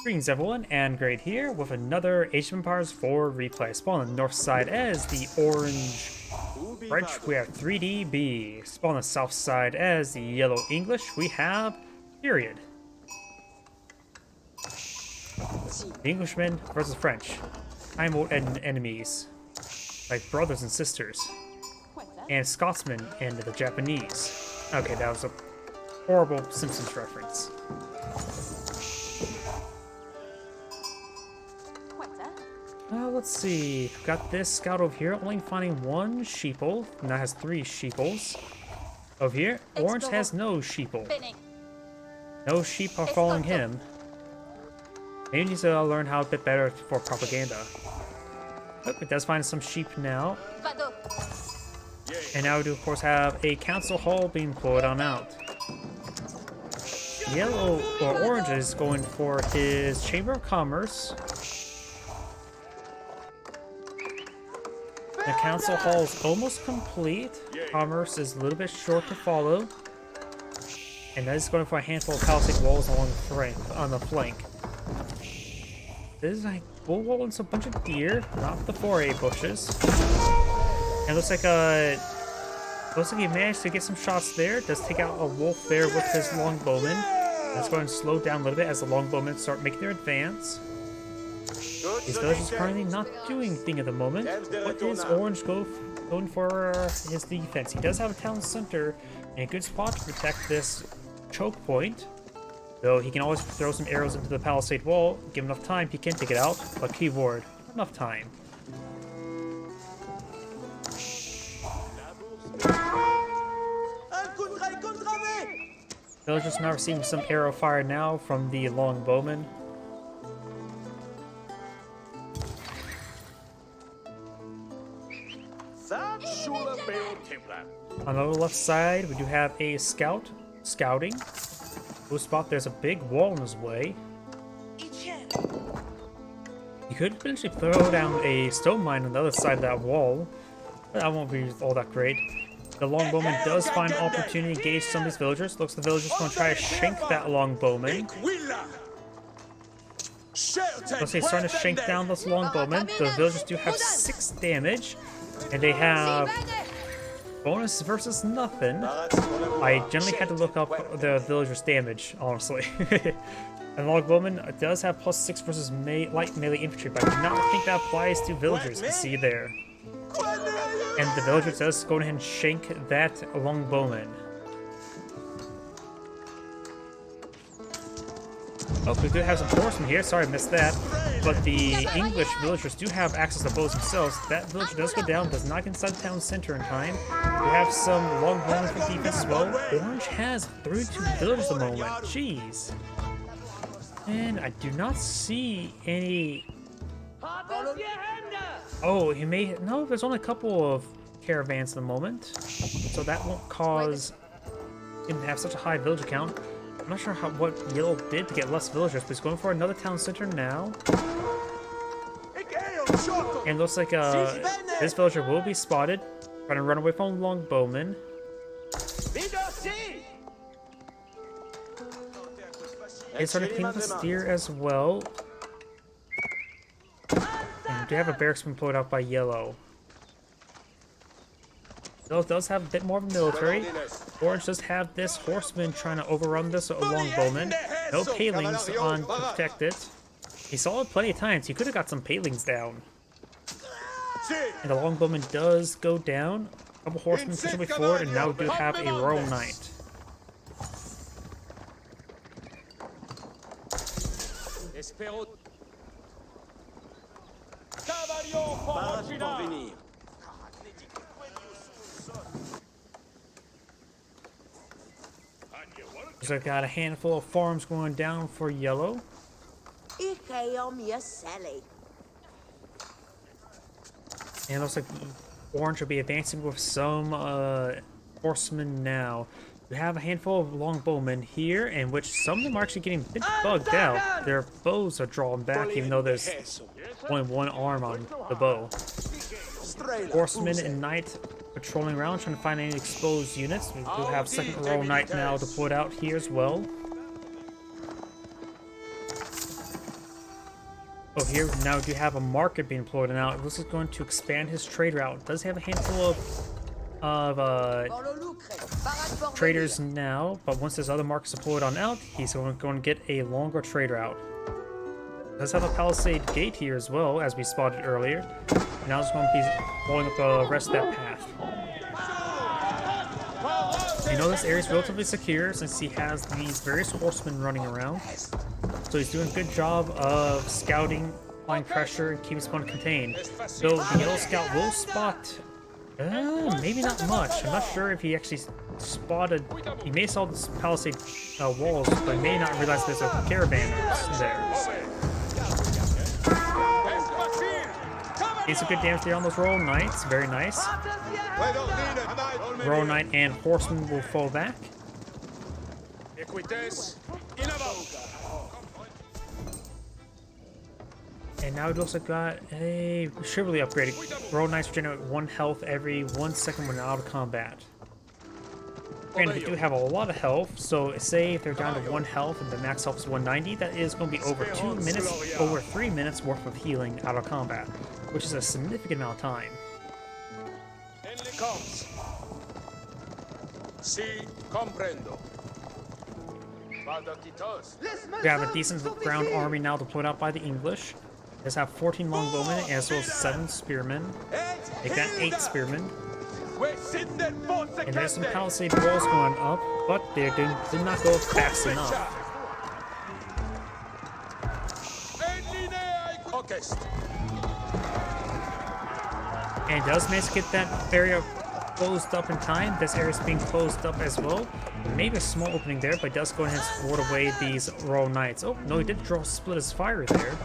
Greetings everyone, and Great here with another Age of Empires 4 replay. Spawn on the north side as the orange French, we have 3DB. Spawn on the south side as the yellow English, we have period. The Englishmen versus French. Time mode enemies, like brothers and sisters. And Scotsmen and the Japanese. Okay, that was a horrible Simpsons reference. Let's see. Got this scout over here, only finding one sheeple. Now has 3 sheeples. Over here, orange has no sheeple. No sheep are following him. Maybe he needs to learn how a bit better for propaganda. Oh, it does find some sheep now. And now we do, of course, have a council hall being pulled on out. Yellow or orange is going for his Chamber of Commerce. The council hall is almost complete. Commerce is a little bit short to follow. And that is going for a handful of palisade walls along the flank. This is like bull wall and a bunch of deer, not the 4A bushes. And it looks like he managed to get some shots there. Does take out a wolf there with his longbowman. That's going to slow down a little bit as the longbowmen start making their advance. His village is currently not doing anything at the moment. What is orange going for his defense? He does have a town center and a good spot to protect this choke point. Though he can always throw some arrows into the palisade wall. Give enough time, he can take it out. But keyword, enough time. Villagers now receiving some arrow fire now from the longbowman. On the left side, we do have a scout scouting. Who spot there's a big wall in his way. You could potentially throw down a stone mine on the other side of that wall, but that won't be all that great. The longbowman does find an opportunity to engage some of these villagers. Looks like the villagers going to try to shank that longbowman. Let's say starting to shank down this longbowman. The villagers do have 6 damage, and they have bonus versus nothing. I generally had to look up the villagers' damage, honestly. And longbowman does have +6 versus light melee infantry, but I do not think that applies to villagers. You see there. And the villager does go ahead and shank that longbowman. Oh, we do have some horsemen here. Sorry, I missed that. But the English villagers do have access to bows themselves. That villager does go down, does not get inside the town center in time. We have some longbowmen for defense as well. Orange has 32 villagers at the moment. Jeez. And I do not see any... Oh, he may... No, there's only a couple of caravans at the moment. So that won't cause him to have such a high villager count. I'm not sure what yellow did to get less villagers, but he's going for another town center now. And looks like this villager will be spotted, trying to run away from longbowman. He's starting to clean up the steer as well. And we do have a barracks been pulled out by yellow. Yellow does have a bit more of a military. Orange does have this horseman trying to overrun this longbowman. No palings on to protect it. He saw it plenty of times. He could have got some palings down. And the longbowman does go down. A couple horsemen push away forward, and now we do have a royal knight. So I've got a handful of farms going down for yellow. And it looks like orange will be advancing with some horsemen now. We have a handful of longbowmen here, in which some of them are actually getting a bit bugged out. Their bows are drawn back, even though there's only one arm on the bow. Horsemen and knight patrolling around, trying to find any exposed units. We do have second royal knight now to put out here as well. Oh, here now we do have a market being deployed now. This is going to expand his trade route. It does have a handful of traders now, but once this other market's deployed on out, he's going to get a longer trade route. It does have a palisade gate here as well, as we spotted earlier. Now it's going to be blowing up the rest of that path. You know, this area is relatively secure since he has these various horsemen running around. So he's doing a good job of scouting, applying pressure, and keeping his opponent contained. Though the yellow scout will spot, maybe not much. I'm not sure if he actually spotted. He may have saw the palisade walls, but may not realize there's a caravan there. He's a good damage there on those Royal Knights. Very nice. Royal Knight and Horseman will fall back. And now we've also got a chivalry upgraded. Royal Knights regenerate 1 health every 1 second when out of combat. Granted, they do have a lot of health, so say if they're down to 1 health and the max health is 190, that is going to be over 2 minutes, over 3 minutes worth of healing out of combat, which is a significant amount of time. We have a decent ground army now deployed out by the English. It does have 14 longbowmen as well as 7 spearmen. They've got 8 spearmen. And there's some palisade walls going up, but they did not go fast enough. And it does manage to get that area closed up in time. This area is being closed up as well. Maybe a small opening there, but it does go ahead and ward away these Royal Knights. Oh, no, he did draw split his fire there.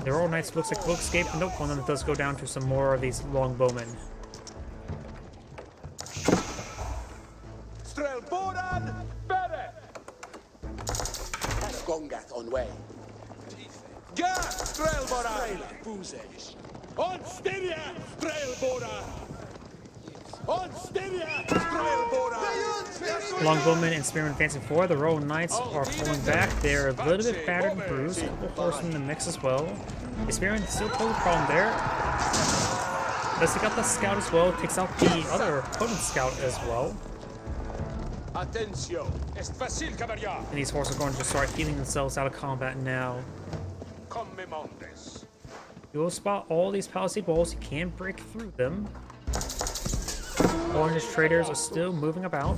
The Royal Knights looks like will escape. Nope, one of them does go down to some more of these longbowmen. On way. Longbowmen and spearmen advancing forward. The Royal Knights are pulling back. They're a little bit battered and bruised. A couple horsemen in the mix as well. The spearmen still pose a problem there. Does he got the scout as well? Takes out the other opponent's scout as well. And these horses are going to start healing themselves out of combat now. You will spot all these palisade walls. You can break through them. Orange traders are still moving about.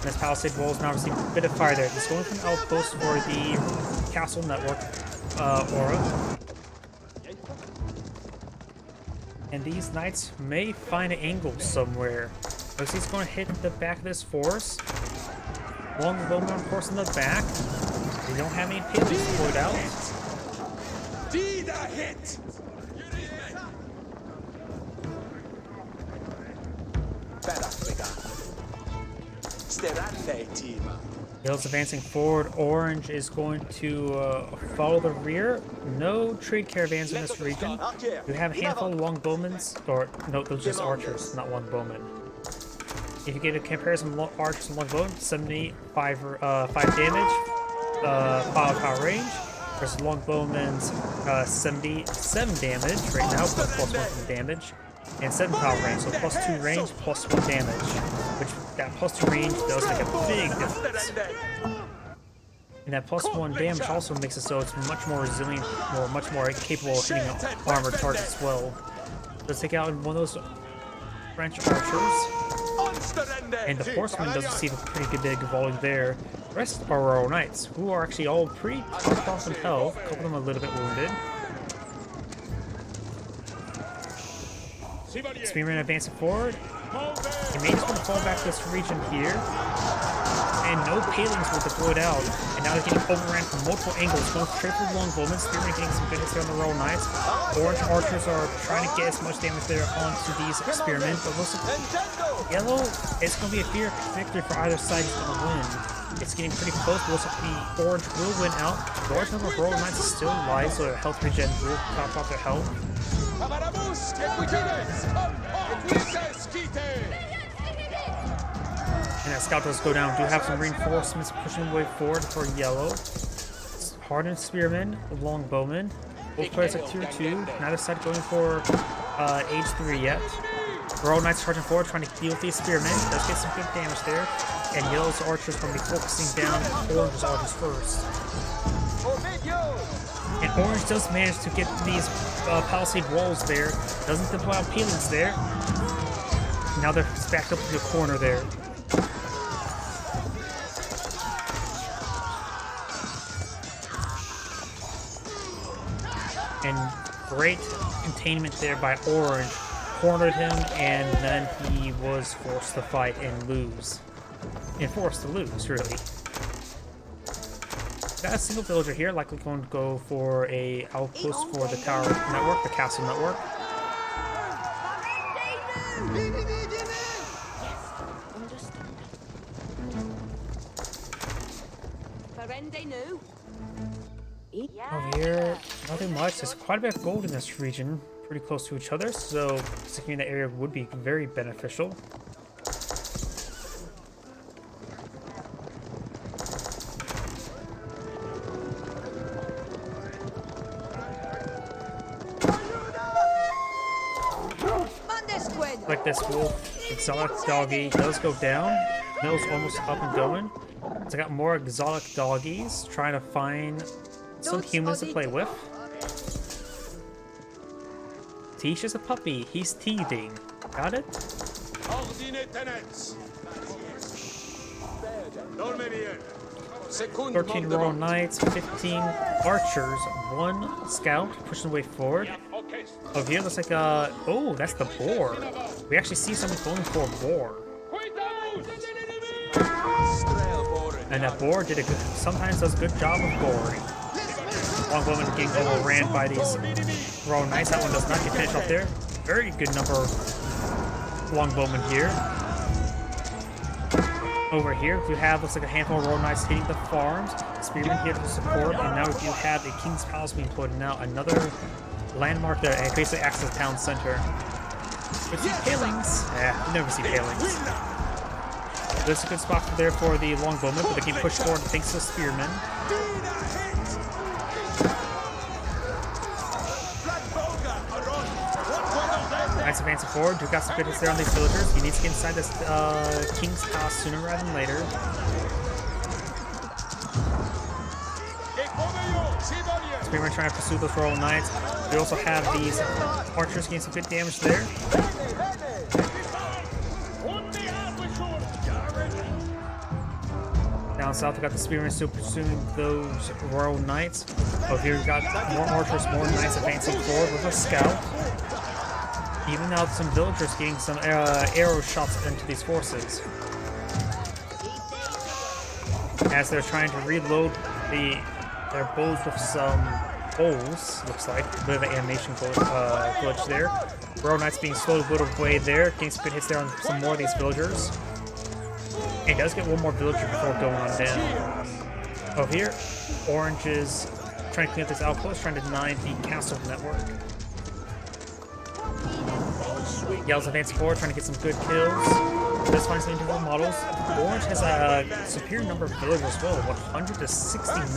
This palisade wall is now receiving a bit of fire there. It's going from outpost for the castle network aura. And these knights may find an angle somewhere. Looks he's going to hit the back of this force. Longbowmen, of course, in the back. They don't have any pillars deployed out. Yellow's advancing forward. Orange is going to follow the rear. No trade caravans in this region. We have a handful of longbowmen, or no, those are just archers, not longbowmen. If you get a comparison of archers and longbowmen, 75 damage, 5 power range, versus longbowmen's 77 damage right now, plus +1 from the damage, and 7 power range, so +2 range, +1 damage, which that +2 range does make a big difference. And that +1 damage also makes it so it's much more resilient, or much more capable of hitting armored targets as well. Let's take out one of those French archers. And the horseman does receive a pretty good big volume there. The rest are Royal Knights, who are actually all pretty tough off in health. A couple of them a little bit wounded. Spearmen advancing forward. They may just want to fall back to this region here. And no palings were deployed out. And now they're getting overran from multiple angles. Going straight for the longbowmen. Spearmen getting some good hits there on the Royal Knights. Orange archers are trying to get as much damage there onto these spearmen. But looks like yellow, it's going to be a clear victory for either side who's going to win. It's getting pretty close, but looks like the orange will win out. The large number of Royal Knights is still alive, so their health regen will top off their health. And that that scout does go down. Do have some reinforcements pushing the way forward for yellow. Hardened spearmen, longbowmen. Both players at tier 2. Neither side going for age 3 yet. Royal Knights charging forward, trying to deal with these spearmen. Does get some good damage there. And yellow's archers going to be focusing down orange's archers first. And orange does manage to get these palisade walls there. Doesn't deploy out peelings there. Now they're backed up to the corner there. And great containment there by orange. Cornered him, and then he was forced to fight and lose. And forced to lose, really. Got a single villager here, likely going to go for a outpost for the tower network, the castle network. Over here, nothing much. There's quite a bit of gold in this region, pretty close to each other, so securing the area would be very beneficial. Like this wolf, exotic doggy does go down. Mill's almost up and going. So I got more exotic doggies trying to find some humans to play with. Tish is a puppy. He's teething. Got it? 13 Royal Knights, 15 archers, 1 scout pushing the way forward. Over here looks like oh, that's the boar. We actually see someone going for a boar. And that boar sometimes does a good job of boring. Longbowman getting overran by these Royal Knights. That one does not get finished off there. Very good number of longbowmen here. Over here, we have, looks like a handful of Royal Knights hitting the farms. Spearmen here to support, and now we do have a King's Palace being put in now. Another landmark there, and basically acts as a town center. But see palings. Yeah, you never see palings. This is a good spot there for the longbowmen, but they can push forward thanks to the spearmen. Nice advancing forward. Duke got some good hits there on these villagers. He needs to get inside this King's Palace sooner rather than later. Spearmen trying to pursue those Royal Knights. We also have these archers getting some good damage there. Down south, we got the spearmen still pursuing those Royal Knights. Over here, we got more archers, more knights advancing forward with a scout. Even out some villagers getting some arrow shots into these forces. As they're trying to reload their bows with some holes, looks like. A bit of an animation glitch there. Royal Knights being slowly whittled away there. Getting some good hits there on some more of these villagers. And he does get one more villager before going on down. Over here, Orange is trying to clean up this outpost, trying to deny the castle network. Yellow's advancing forward, trying to get some good kills. Does find some individual models. Orange has a superior number of villagers as well, 100 to 69.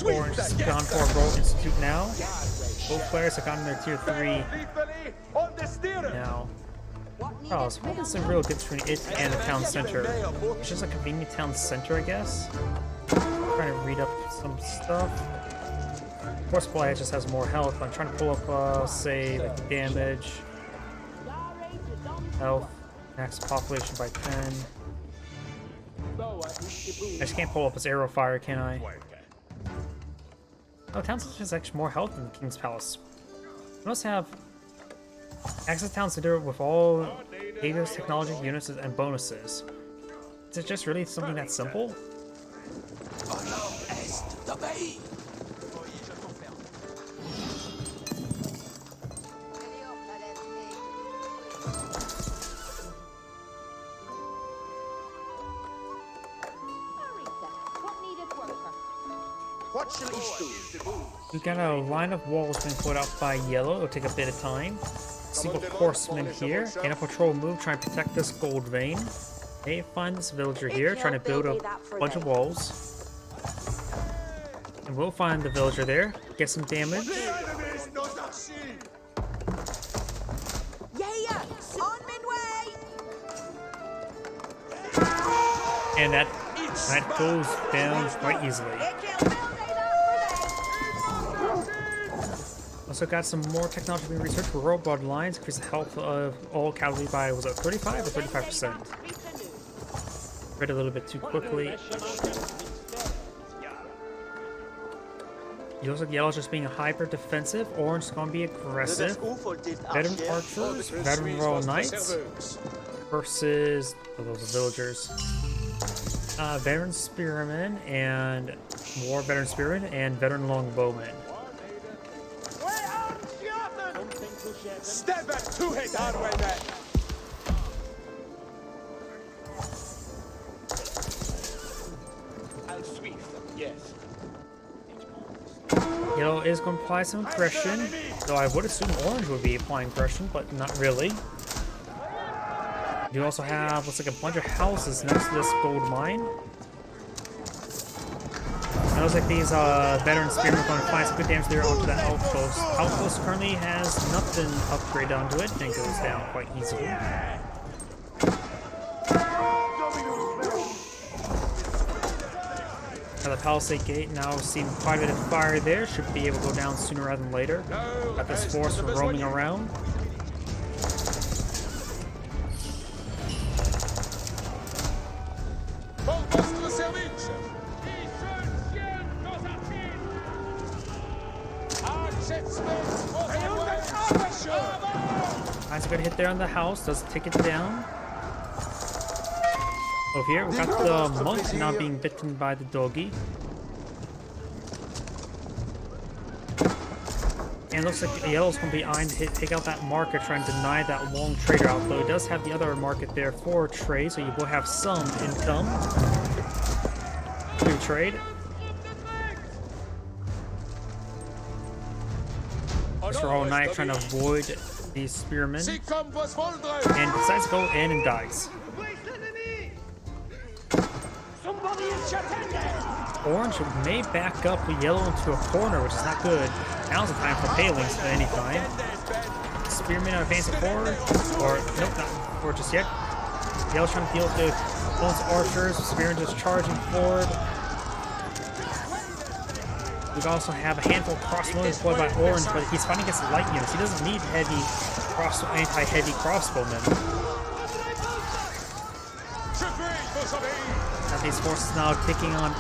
Orange has gone for a Royal Institute now. Both players have gotten their tier 3 now. Oh, so what is the real difference between it and the town center? It's just a convenient town center, I guess. I'm trying to read up some stuff. Of course, Playa just has more health. I'm trying to pull up, say, like the damage, health, max population by 10. I just can't pull up his arrow fire, can I? Oh, town center has actually more health than the King's Palace. We must have access town center with all latest technology, units, and bonuses. Is it just really something that simple? What shall we do? We got a line of walls being put up by yellow. It'll take a bit of time. Single horseman here, and a patrol move trying to protect this gold vein. They find this villager here trying to build a bunch of walls. And we'll find the villager there, get some damage. And that goes down quite easily. Also got some more technology being researched for robot lines, increase the health of all cavalry by, was it 35 or 35%? Read a little bit too quickly. You also have yellow just being a hyper defensive, orange is going to be aggressive. Veteran archers, veteran royal knights versus those villagers. Veteran spearmen and more veteran spearmen and veteran longbowmen. Step back to it, Arway. I'll sweep them, yes. Yellow is going to apply some aggression, though I would assume orange would be applying aggression, but not really. You also have, looks like a bunch of houses next to this gold mine. It looks like these veteran spearmen are going to find some good damage there onto that outpost. Outpost currently has nothing upgraded onto it, and it goes down quite easily. Now the palisade gate now seeing quite a bit of fire there, should be able to go down sooner rather than later. Got this force roaming around. Nice, good hit there on the house, does take it down. Over here, we got the monk now being bitten by the doggy. And looks like yellow's going to be eyeing to take out that market, trying to deny that long trader out, though he does have the other market there for trade, so you will have some income to trade. Mr. All Knight trying to avoid these spearmen, and decides to go in and dies. Orange may back up yellow into a corner, which is not good. Now's the time for palings at any time. Spearmen are advancing forward, or nope, not forward just yet. Yellow's trying to deal with the opponent's archers. Spearmen just charging forward. We also have a handful of crossbowmen deployed by Orange, but he's fighting against light units. He doesn't need anti-heavy crossbowmen. Now these forces now taking on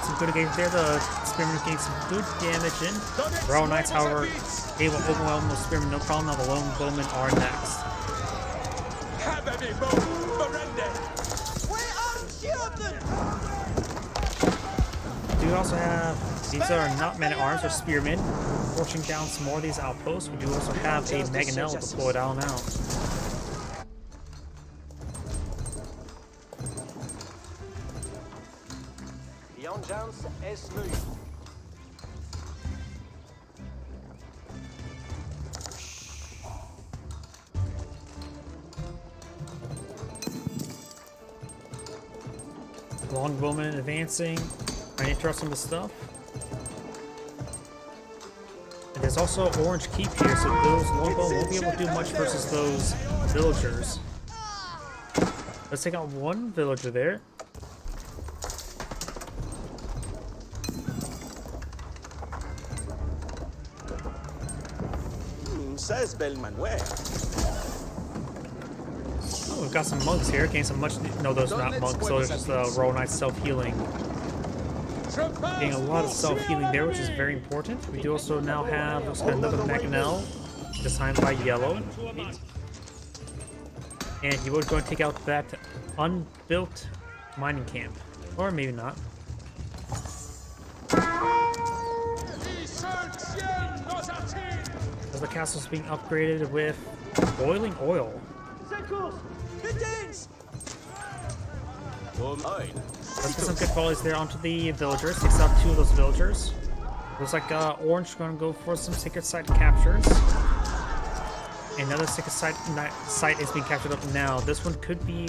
some good games there. The Spearmen getting some good damage in. Royal Knights, however, able to overwhelm those Spearmen, no problem. Now the lone bowmen are next. We also have, these are not men-at-arms, or spearmen, forcing down some more of these outposts. We do also have a Mangonel deployed out now. Longbowmen advancing. I interrupt some of the stuff. And there's also Orange Keep here, so those longbowmen won't be able to do much versus those villagers. Let's take out one villager there. Oh, we've got some monks here. Getting some much. No, those are not monks. Those are just Royal Knights self-healing. Getting a lot of self-healing there, which is very important. We do also now have another Mangonel, this time by yellow. And he was going to take out that unbuilt mining camp. Or maybe not. As the castle's being upgraded with boiling oil. Let's get some good volleys there onto the villagers. Takes out two of those villagers. Looks like Orange is going to go for some secret site captures. Another secret site is being captured up now. This one could be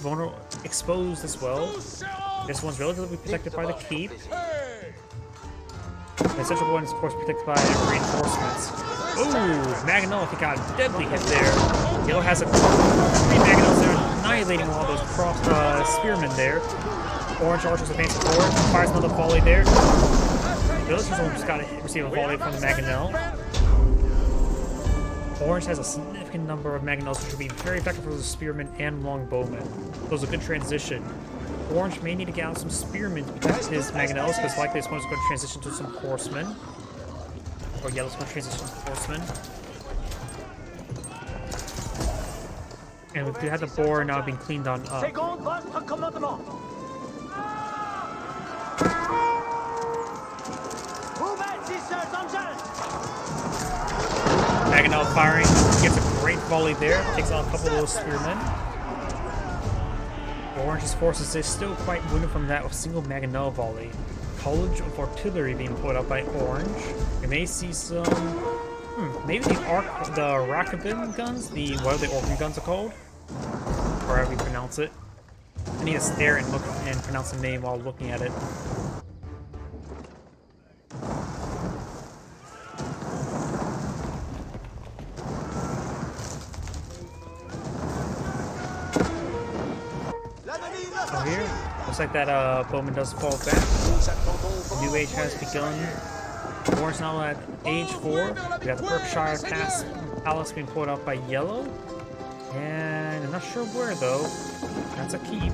vulnerable, exposed as well. This one's relatively protected by the keep. The central one is of course protected by reinforcements. Ooh, Maganel, he got a deadly hit there. Yellow has a 3 Maganels there, annihilating all those spearmen there. Orange archers advancing forward, fires another volley there. Villagers almost got to receive a volley from the Maganel. Orange has a significant number of Maganels, which will be very effective for the spearmen and longbowmen. So it's a good transition. Orange may need to get out some spearmen to protect his Maganels, because likely this one's going to transition to some horsemen. Or Yellow's going to transition to horsemen. And we do have the boar now being cleaned on up. Maganel firing, gets a great volley there, takes out a couple of those spearmen. Orange's forces is still quite wounded from that single Maganel volley. College of Artillery being put up by Orange. We may see some, maybe the Rakabin guns, what are the Organ guns are called? Or however you pronounce it. I need to stare and look and pronounce the name while looking at it. Here. Looks like that bowman does fall back. The new age has begun. Orange now at age 4. We got the Berkshire Palace being pulled out by Yellow. And I'm not sure where though. That's a keep.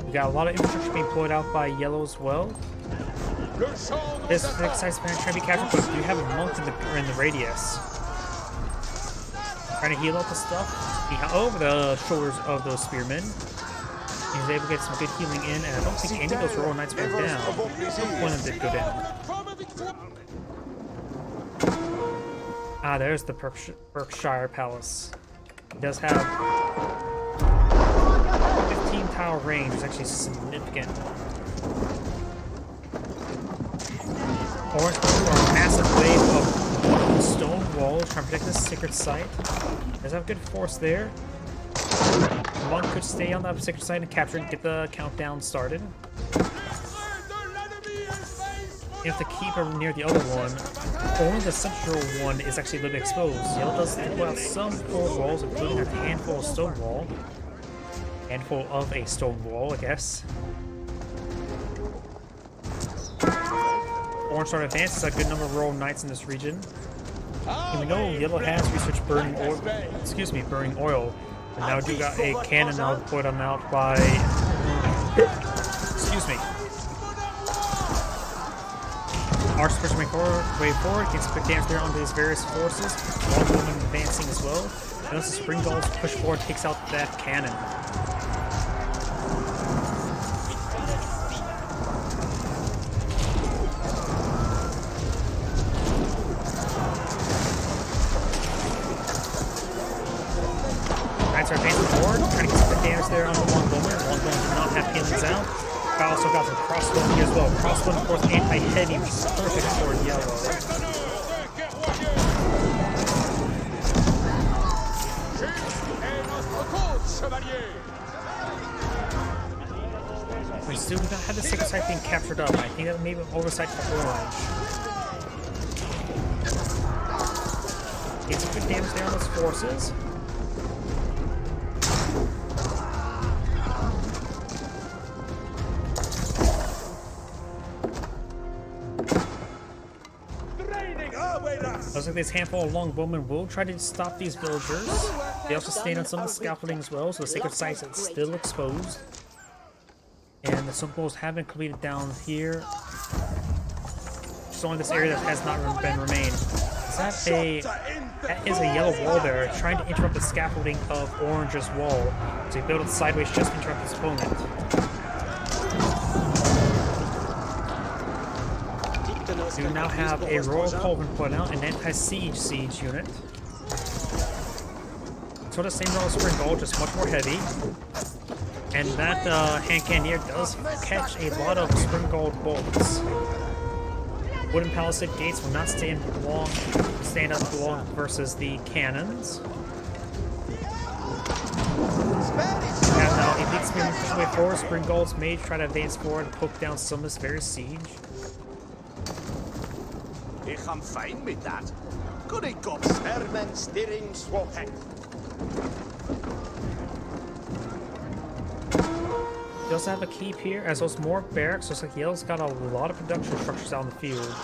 We got a lot of infrastructure being pulled out by Yellow as well. This next site's been trying to be captured, but we have a monk in the radius. Trying to heal up the stuff over the shoulders of those spearmen. He's able to get some good healing in, and I don't think any of those Royal Knights went down. One of them did go down. Ah, there's the Berkshire Palace. It does have 15 tower range, it's actually significant. Orange going for a massive wave of stone walls trying to protect this secret site. Does have good force there. One could stay on that secret site and capture it and get the countdown started. If the keeper near the other one, only the central one is actually a little bit exposed. Yellow does pull out some four walls, including a handful of stone wall. Handful of a stone wall, I guess. Orange started advances a good number of Royal Knights in this region. And we know Yellow has researched burning oil. And now we got a cannon now put on out by. Excuse me. Arch pushing way forward, gets quick damage there onto his various forces. Longwoman advancing as well. And as the spring balls push forward, takes out that cannon. Knights are advancing forward, trying to get some damage there on the Longwoman. Longwoman did not have healings out. I also got some crossbow here as well. Crossbow, of course, anti-heavy, which is perfect for Yellow. We still do not have the secret site being captured up. I think that may be an oversight for Orange. Get some good damage there on those forces. Looks like this handful of longbowmen will try to stop these villagers. They also stand on some of the scaffolding as well, so the sacred site is still exposed. And the stone walls have been completed down here. Just only this area that has not been remained. That is a yellow wall there, trying to interrupt the scaffolding of Orange's wall. So he built it sideways just to interrupt his opponent. We now have a Royal Cauldron put out, an anti-siege unit. Sort of same Royal Spring Ball, just much more heavy. And that hand cannoneer does catch a lot of spring-gold bolts. Wooden palisade gates will not stand up long versus the cannons. And now elite spearmen push way forward. Spring-gold's mage try to advance forward and poke down some of this very siege. I'm fine with that. Good it got spearmen steering swatting. You also have a keep here, as well as more barracks. Looks like Yale's got a lot of production structures out in the field.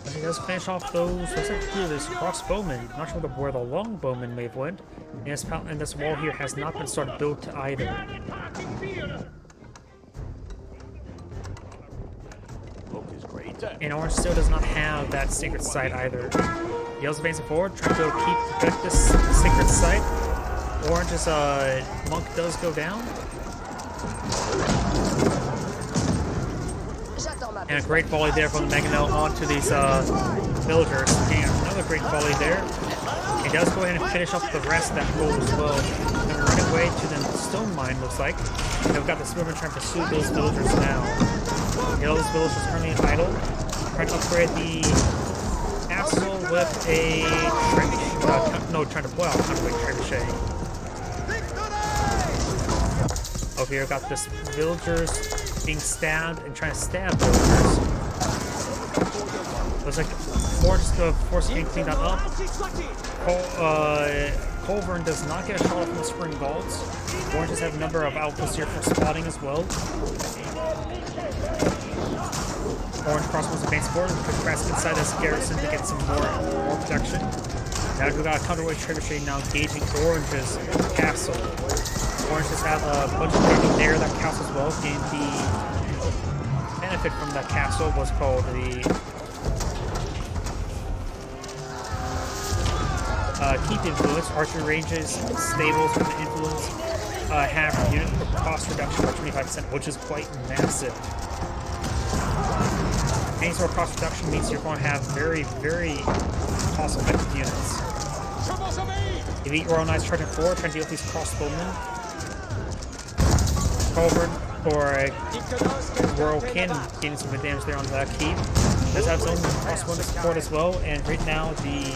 But he does finish off those. Looks like here there's crossbowmen. Not sure where the longbowmen may have went. And this wall here has not been started built either. And Orange still does not have that secret site either. Yale's advancing forward, trying to protect this secret site. Orange's monk does go down. And a great volley there from the Mangonel onto these villagers. And another great volley there. He does go ahead and finish off the rest of that roll as well. And we're running away to the stone mine, looks like. And we've got the spearmen trying to pursue those villagers now. Those villagers currently idle. Trying to upgrade the castle with a trebuchet. Trying to pull out a trebuchet. Over here, got this villagers being stabbed and trying to stab villagers. Looks like Orange is forcing getting cleaned up. Colburn does not get a shot from the spring bolts. Orange does have a number of outposts here for spotting as well. Orange crossbows advance forward and push past inside this garrison to get some more protection. Now we've got a counterweight trebuchet now engaging Orange's castle. Orange just have a bunch of people near that castle as well. And the benefit from that castle was called the keep influence. Archery ranges, stables with the influence have unit cost reduction by 25%, which is quite massive. Any sort of cost reduction means you're going to have very, very cost-effective units. Elite Royal Knights charging forward, trying to deal with these crossbowmen. Colburn or Royal Cannon getting some good damage there on the keep. Does have his own crossbowman support as well, and right now the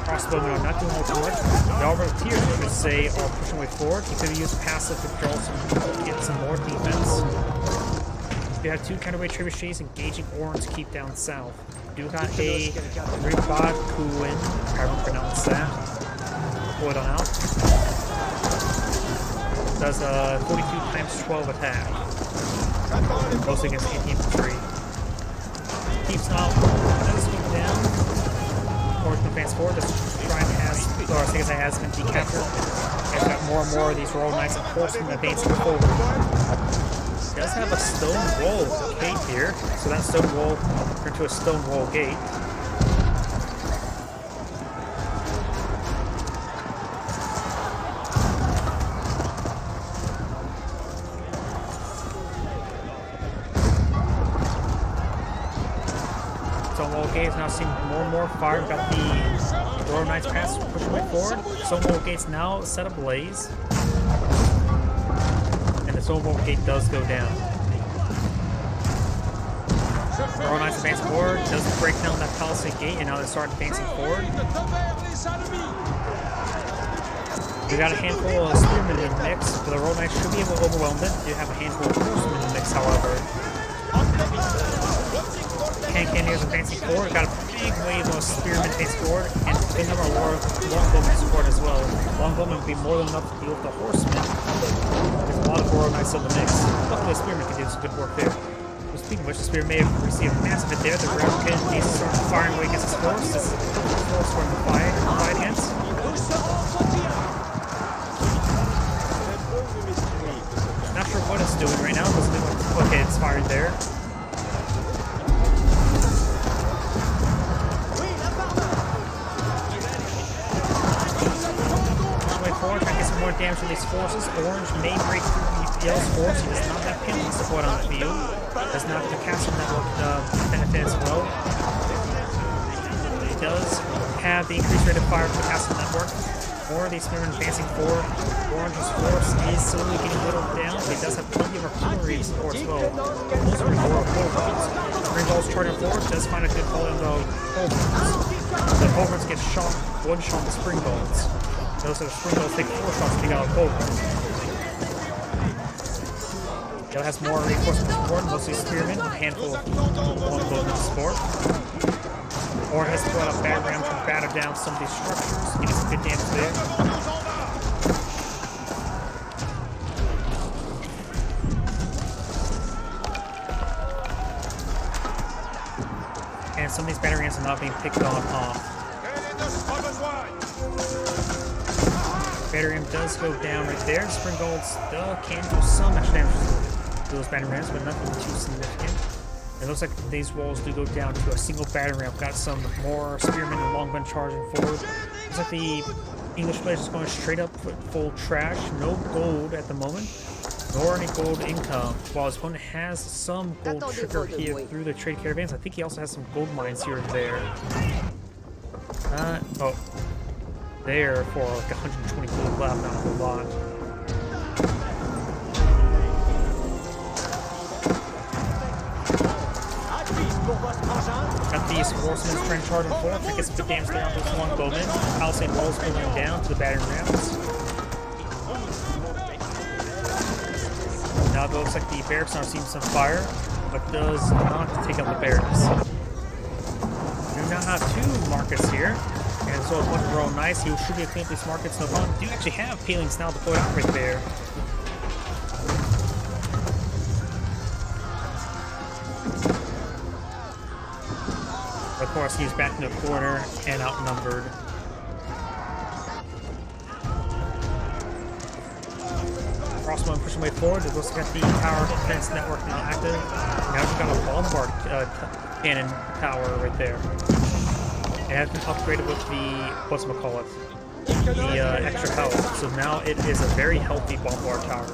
crossbowmen are not doing all too much. The Albertiers, I should say, are pushing way forward. He could use passive to draw get some more defense. We have two counterweight trebuchets engaging Orange keep down south. Do got a Ribad Kuin, however you pronounce that. Pull it on out. Does a 42 times 12 attack. Mostly against 18 infantry. Keeps out. Does keep down. Orange can advance forward. This shrine has, or Sigurd has been decaptured. And got more and more of these Royal Knights and Horsemen advancing forward. Does have a stone wall gate here, so that stone wall turned to a stone wall gate. Stone wall gate is now seeing more and more fire. We've got the Royal Knights pass pushing way forward. Stone wall gate's now set ablaze. The stone wall gate does go down. Royal Knights advance forward, does break down that palisade gate, and now they start advancing forward. We got a handful of spearmen in the mix, but the Royal Knights should be able to overwhelm them. We do have a handful of horsemen in the mix, however. Hand cannoneers advancing forward. Got a big wave of spearmen advancing forward, and a big number of longbowmen support as well. Longbowmen would be more than enough to deal with the horsemen. There's a lot of Royal Knights in the mix. Luckily, the spearmen can do some good work there. Well, speaking of which, the spear may have received a massive hit there. The ground kid needs to start firing away against his force. This is the force we're in the fight against. Not sure what it's doing right now. Okay, it's firing there. Forward, trying to get some more damage from these forces. Orange may break through Yale's force. He does not have penalty support on the field. Does not have the castle network benefit as well. He does have the increased rate of fire from the castle network. More of these spearmen advancing forward. Orange's force is slowly getting whittled down, but he does have plenty of artillery support as well. Those are more culverins. Springballs charging forward, does find a good fall on the culverins. The culverins get shot, one shot the springballs. Those are the springballs take 4 shots to take out a culverin. It has more reinforcement support, mostly spearmen, a handful of longbowmen support. Or has to go out a bad ram to batter down some of these structures, getting some good damage there. And some of these battering rams are not being picked on off. Battering ram does go down right there. Springballs can do some extra damage to those battering rams, but nothing too significant. It looks like these walls do go down to a single battering ram. Got some more spearmen and longmen charging forward. Looks like the English players is going straight up full trash. No gold at the moment, nor any gold income. While his opponent has some gold trigger here through the trade caravans. I think he also has some gold mines here and there. Oh, there for like 120 gold left, not a whole lot. Got these horsemen trying to charge and forth. I guess good damage there on those longbowmen. Palisade walls going down to the battering rams. Now it looks like the barracks are seeing some fire, but does not take out the barracks. We now have 2 markets here, and so it's one of Royal Knights. He should be able to clean up these markets. No problem. Do actually have palings now deployed out right there. Of course, he's back in the corner and outnumbered. Crossbowman pushing way forward. It looks like the tower defense network now active. Now we've got a bombard cannon tower right there. It has been upgraded with the whatchamacallit, the extra health. So now it is a very healthy bombard tower.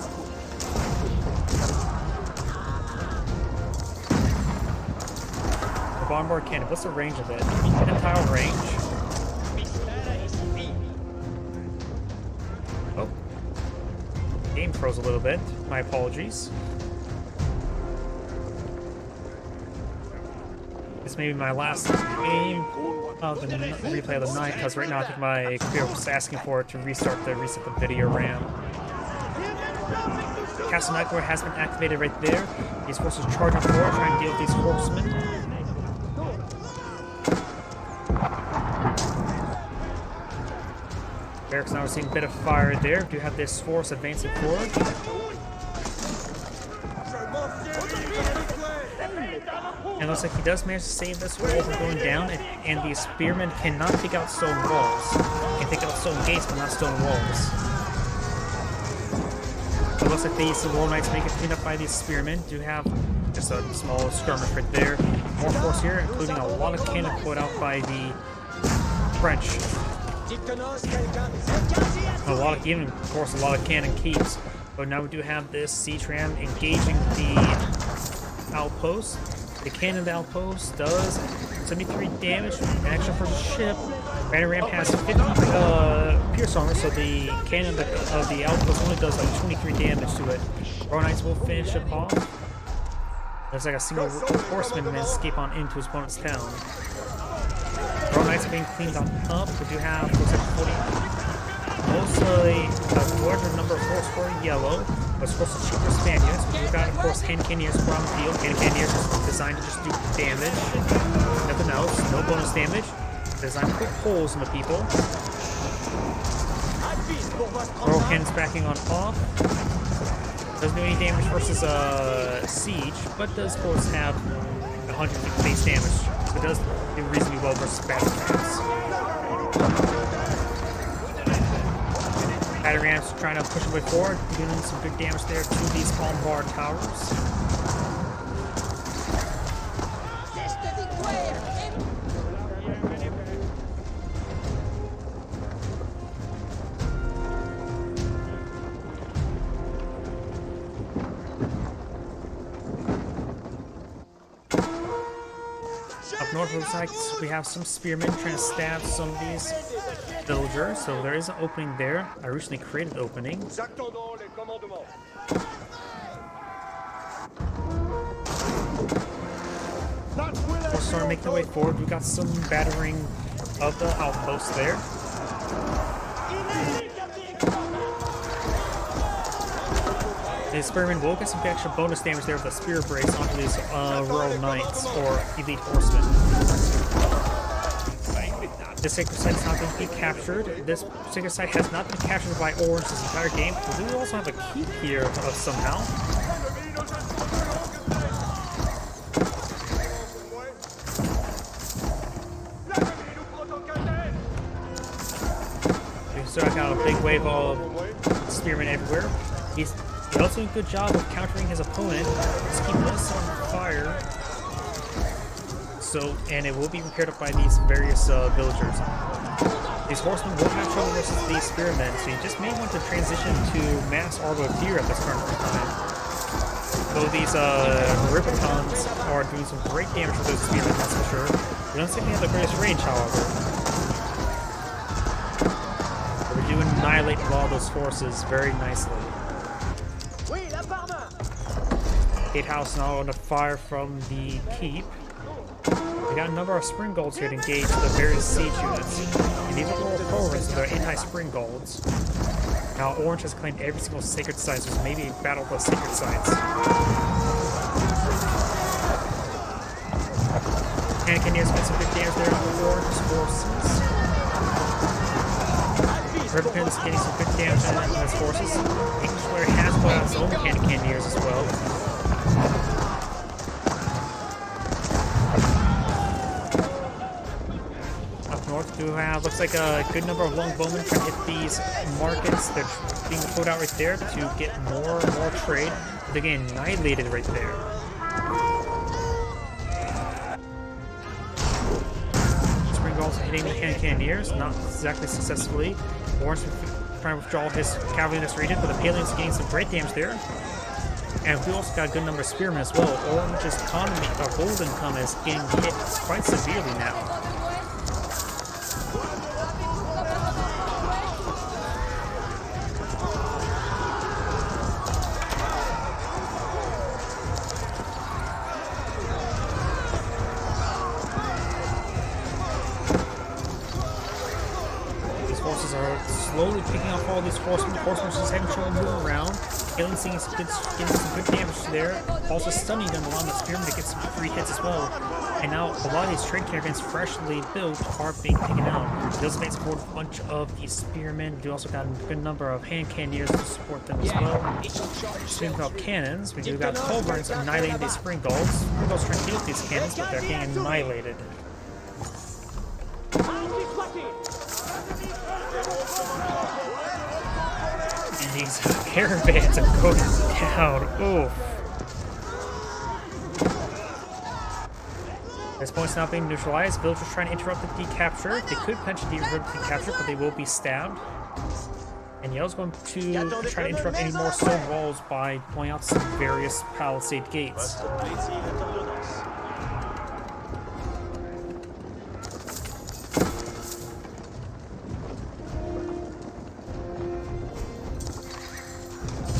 Bombard cannon, what's the range of it? 10 tile range. Oh. Game froze a little bit. My apologies. This may be my last game of the replay of the night, because right now I think my computer was asking for it to reset the video RAM. Castle Nightmare has been activated right there. These forces charging forward, trying to deal with these horsemen. Barracks now we're seeing a bit of fire there. Do have this force advancing forward. And it looks like he does manage to save this wall from going down, and the spearmen cannot take out stone walls. Can take out stone gates, but not stone walls. So it looks like these Royal Knights make it cleaned up by these spearmen. Do have just a small skirmish right there. More force here, including a lot of cannon put out by the French. A lot of, even of course, a lot of cannon keeps. But now we do have this siege ram engaging the outpost. The cannon of the outpost does 73 damage, action for the ship. Battering ram has 50 pierce armor, so the cannon of the outpost only does like 23 damage to it. Royal Knights will finish it off. There's like a single horseman and escape on into his opponent's town. Royal Knights are being cleaned up. We do have, looks like 40. Mostly a larger number of horse for yellow, but of course the cheaper Spaniards. We've got, of course, hand cannoneers from the field. Hand cannoneers is designed to just do damage. Nothing else. No bonus damage. Designed to put holes in the people. Royal cannons backing on off. Doesn't do any damage versus siege, but does of course have 150 base damage. It does do reasonably well versus battle rams. Battle rams trying to push away forward, doing some good damage there to these bombard towers. Up north, looks like we have some spearmen trying to stab some of these villagers, so there is an opening there. I recently created the opening. We're starting to make their way forward. We got some battering of the outpost there. The spearmen will get some extra bonus damage there with the spear brace onto these rural knights or elite horsemen. The sacred site is not going to be captured. This sacred site has not been captured by Orange this entire game. But we also have a keep here somehow. So I got a big wave of spearmen everywhere. He's also doing a good job of countering his opponent. He's keeping us on fire. So, and it will be repaired up by these various villagers. These horsemen will have trouble versus these spearmen, so you just may want to transition to mass Arboteer at this current time. Though these Ripicons are doing some great damage for those spearmen, that's for sure. They don't seem to have the greatest range, however. But we do annihilate all those forces very nicely. Gatehouse now under fire from the keep. We got a number of spring golds here to engage the various siege units. And these are all programs, so they're anti-spring golds. Now Orange has claimed every single sacred site, so there's maybe a battle of the sacred sites. And Canadians got some good damage there on the Orange forces. Ripicans getting some good damage on his forces. English player has put out his own Canadians as well. Do have looks like a good number of longbowmen trying to hit these markets. They're being put out right there to get more and more trade. They're getting annihilated right there. Spring Gulls hitting the Cannoneers, not exactly successfully. Orange trying to withdraw his cavalry in this region, but the Palians getting some great damage there. And we also got a good number of spearmen as well. Orange's economy, or gold income, is getting hit quite severely now. Slowly picking up all these horsemen. Horsemen just having trouble moving around. Getting some good damage there. Also stunning them along the spearmen to get some free hits as well. And now a lot of these trade caravans freshly built are being taken out. They also made support a bunch of these spearmen. We also got a good number of hand cannoneers to support them as well. Speaking of cannons, we do got culverins annihilating these spring golds. Spring golds trying to deal with these cannons, but they're getting annihilated. And these caravans are going down. Oof. This point's now being neutralized. Villagers trying to interrupt the decapture. They could potentially interrupt the decapture, but they will be stabbed. And Yellow's going to try to interrupt any more stone walls by pulling out some various palisade gates.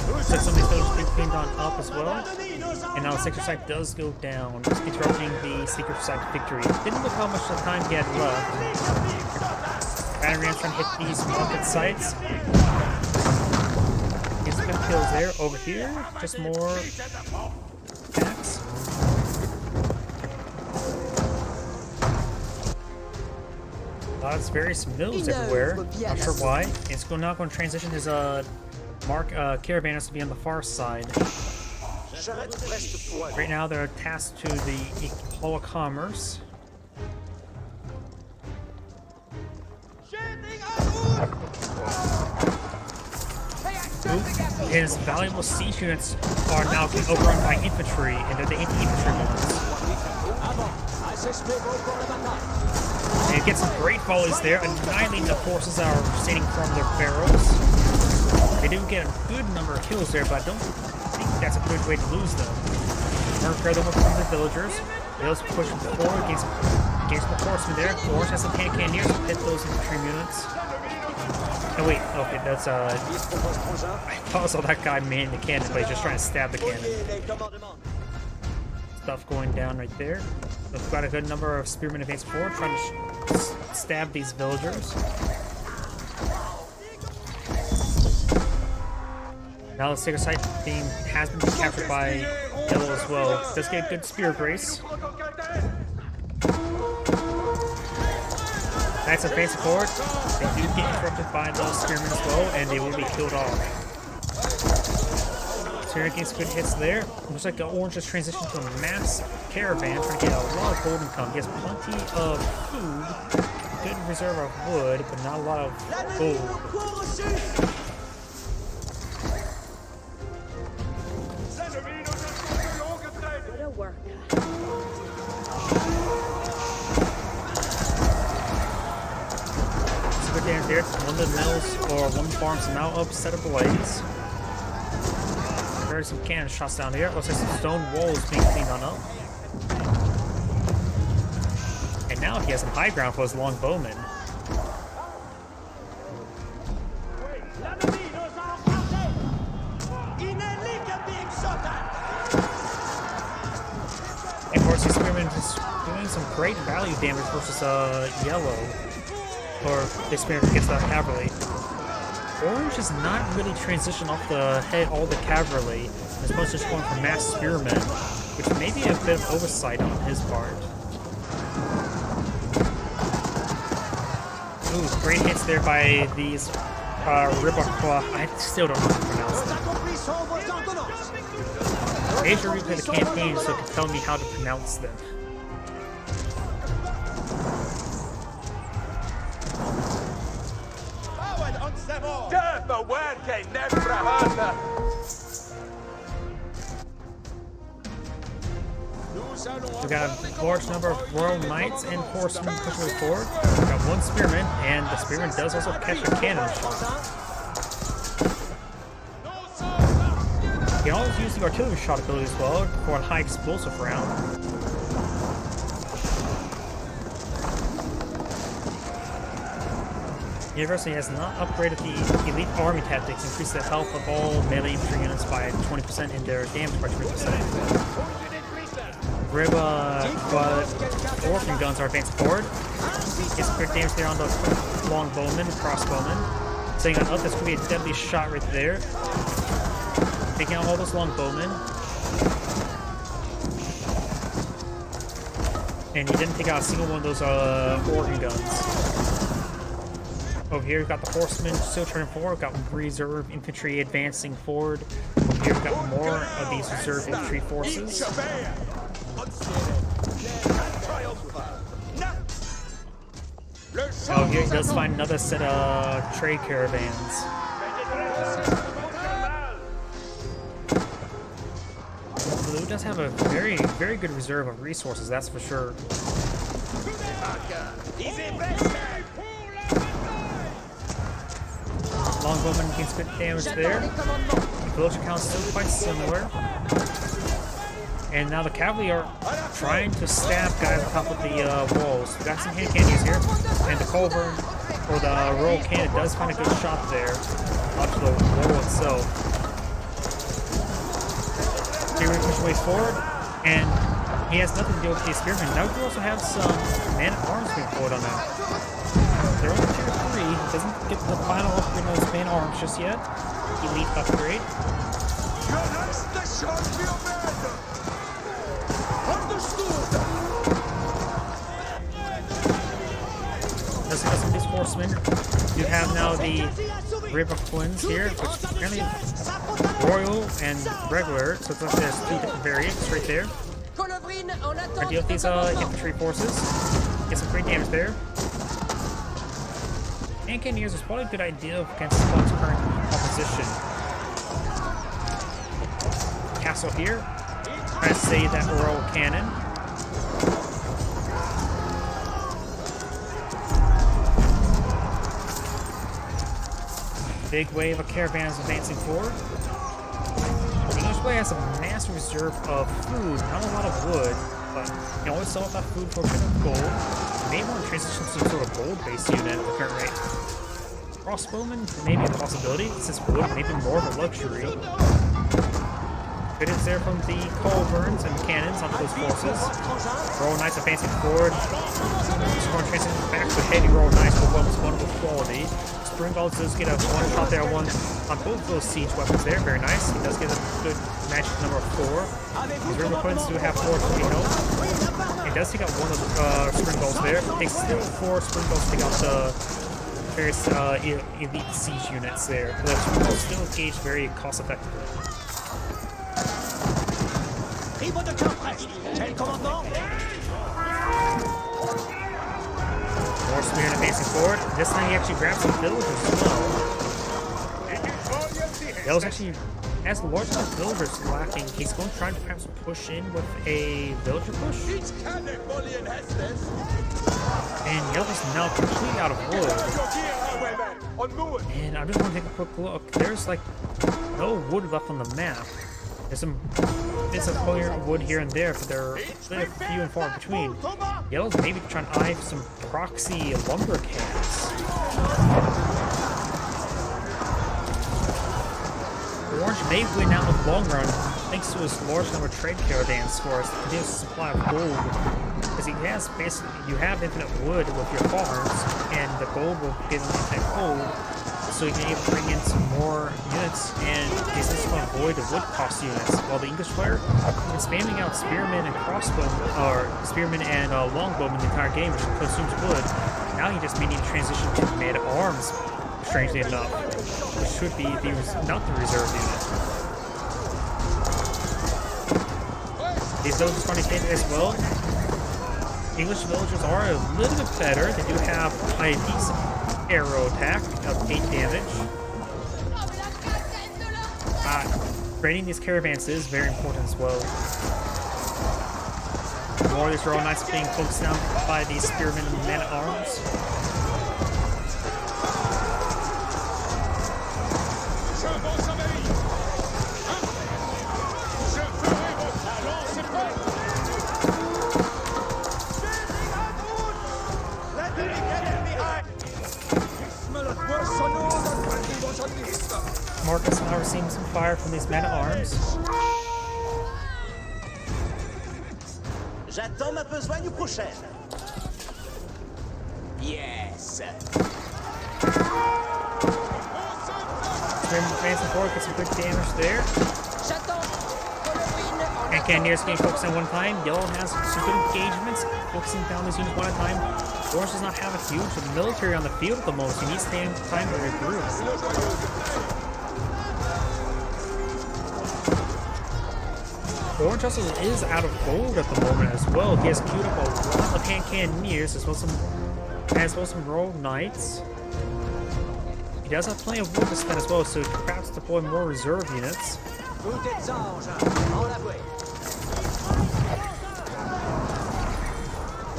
Looks like some of these villagers being cleaned on up as well. And now the sacred site does go down, interrupting the sacred site victory. Didn't look how much time he had left. Battering rams trying to hit these market sites. Get some good kills there. Over here, just more attacks. Lots of various mills everywhere. Not sure why. It's now going to transition his caravanners to be on the far side. Right now they're tasked to the Flow of Commerce. His valuable siege units are now being overrun by infantry, and they're the anti-infantry ones. And it gets some great volleys there, annihilating the forces that are standing from their barrels. They do get a good number of kills there, but I don't think that's a good way to lose them. gonna repair them with some of the villagers. They also push forward, gain some horsemen there. Orange has some hand cannoneers to hit those infantry units. Oh wait, okay, that's I thought I saw that guy manning the cannon, but he's just trying to stab the cannon. Stuff going down right there. We've got a good number of spearmen advancing forward, trying to stab these villagers. Now the sacred site theme has been captured by Yellow as well. Does get a good spear brace. Knights advancing forward. They do get interrupted by those spearmen as well, and they will be killed off. Spearman gets good hits there. Looks like the Orange has transitioned to a mass caravan, trying to get a lot of gold income. He has plenty of food, good reserve of wood, but not a lot of gold. Damage there. One of the mills or one farm's now up, set ablaze. There's some cannon shots down here. Looks like some stone walls being cleaned on up. And now he has some high ground for his long bowmen. And of course, these spearmen just doing some great value damage versus Yellow. Or the spearman gets the cavalry. Orange is not really transitioned off the head all the cavalry. As opposed to just going for mass spearmen, which may be a bit of oversight on his part. Ooh, great hits there by these Ribacroix. I still don't know how to pronounce them. Asia replayed the campaign so it can tell me how to pronounce them. We got a large number of Royal Knights and Horsemen pushing forward. We got one Spearman, and the Spearman does also catch a cannon shot. You can always use the artillery shot ability as well for a high explosive round. University has not upgraded the elite army tactics, increase the health of all melee infantry units by 20% and their damage by 20%. Orphan guns are advancing forward. Gets quick damage there on the long bowman, crossbowman. Setting on up, that's going to be a deadly shot right there. Taking out all those long bowmen. And he didn't take out a single one of those organ guns. Over here, we've got the horsemen still turning forward. We've got reserve infantry advancing forward. Over here, we've got more of these reserve infantry forces. Oh, here he does find another set of trade caravans. Blue does have a very, very good reserve of resources, that's for sure. Longbowman gains good damage there. The villager count is still quite similar. And now the cavalry are trying to stab guys on top of the walls. We got some hand cannons here. And the culverin, or the royal cannon, does find a good shot there onto the wall itself. Here we push ways forward, and he has nothing to do with the spearmen. Now we also have some man-at-arms being pulled on that. They're only tier 3. Doesn't get the final upgrade on his man-arms just yet. Elite upgrade. Just because of these horsemen, you have now the River Twins here, which is apparently royal and regular, so it's like there's 2 different variants right there. I deal with these infantry forces. Get some great damage there. And cannoneers is probably a good idea against one's current opposition. Castle here. Trying to save that royal cannon. Big wave of caravans advancing forward. The English player has a massive reserve of food, not a lot of wood, but you can always sell that food for a bit of gold. You may want to transition to some sort of gold-based unit at the current rate. Crossbowman may be a possibility, since wood may be more of a luxury. Good hits there from the culverins and cannons onto those forces. Royal Knights advancing forward. Scoring transition back to heavy Royal Knights with almost wonderful quality. Springballs does get a one shot there on both of those siege weapons there. Very nice. He does get a good magic number 4. These river quins do have 4 20 health. He does take out one of the springballs there. It takes still 4 springballs to take out the various elite siege units there. But springballs still engage very cost effectively. More spear advancing forward. This time he actually grabs some villagers as well. That was actually, as the large amount of villagers lacking, he's going to try to perhaps push in with a villager push. And Yellow's now completely out of wood. And I'm just going to take a quick look. There's like no wood left on the map. There's some bits of wood here and there, but they're really few and far between. Yellow's maybe trying to eye some proxy lumber camps. Orange may win out in the long run thanks to his large number of trade caravans for his continuous supply of gold. Because he has basically, you have infinite wood with your farms, and the gold will give him infinite gold. So you can even bring in some more units, and he's just going to avoid the wood cost units. While the English player is spamming out spearmen and crossbowmen, or spearmen and longbowmen the entire game, which consumes wood. Now you just may need to transition to made arms, strangely enough, which should be not the reserve unit. These villagers are hit as well. English villagers are a little bit better. They do have a decent arrow attack of 8 damage. Training these caravans is very important as well. More of these Royal Knights being focused down by these spearmen and men-at-arms. Marcus now receiving some fire from these men-at-arms. J'attends ma besogne prochaine. Yes. Advancing forward, get some good damage there. And Cannoneers getting focused on one time. Yellow has some good engagements, focusing down these units one at a time. Orange does not have a huge military on the field at the moment, so he needs time to regroup. Orange also is out of gold at the moment as well. He has queued up a lot of hand cannoneers as well as some Royal Knights. He does have plenty of wood to spend as well, so he can perhaps deploy more reserve units.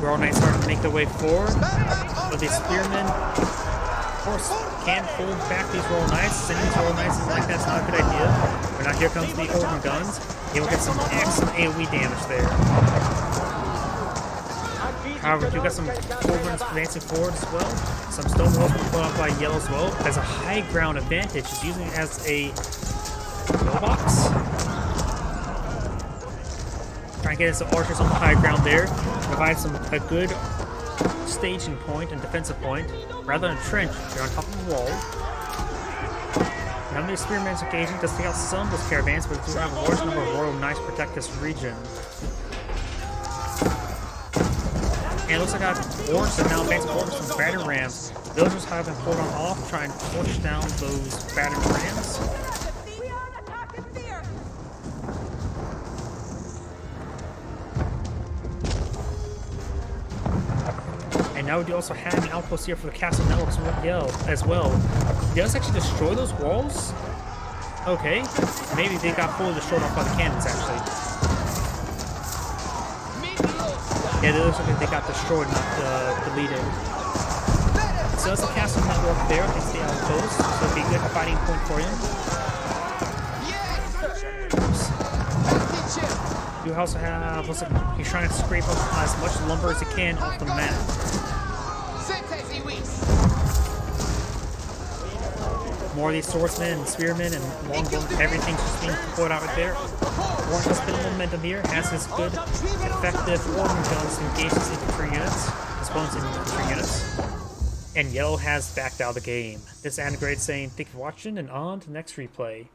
Royal Knights starting to make their way forward. But these spearmen, of course, can't hold back these Royal Knights. Sending these Royal Knights is like that's not a good idea. But now here comes the Organ Guns. He will get some excellent AoE damage there. However, you got some Organs advancing forward as well. Some stone walls being put up by Yellow as well. Has a high ground advantage. He's using it as a pillbox. Trying to get some archers on the high ground there. Provide a good staging point and defensive point. Rather than a trench, they're on top of the wall. None of these spearmen's engaging does take out some of those caravans, but do have a large number of Royal Knights protect this region. And it looks like Orange are now advancing forward with some battering rams. Villagers have been pulled on off, trying to push down those battering rams. And now we do also have an outpost here for the castle networks as well. He does actually destroy those walls? Okay. Maybe they got fully destroyed off by the cannons, actually. Yeah, they looks like they got destroyed, not deleted. So that's the castle network there against the outpost. So it'll be a good fighting point for him. Oops. You also have, looks like he's trying to scrape up as much lumber as he can off the map. More of these swordsmen and spearmen and longbows, everything's just being put out right there. Orange has been momentum here, has his good, effective organ guns to engage his infantry units, his opponent's infantry units. And Yellow has backed out of the game. This is Anagrade saying thank you for watching and on to the next replay.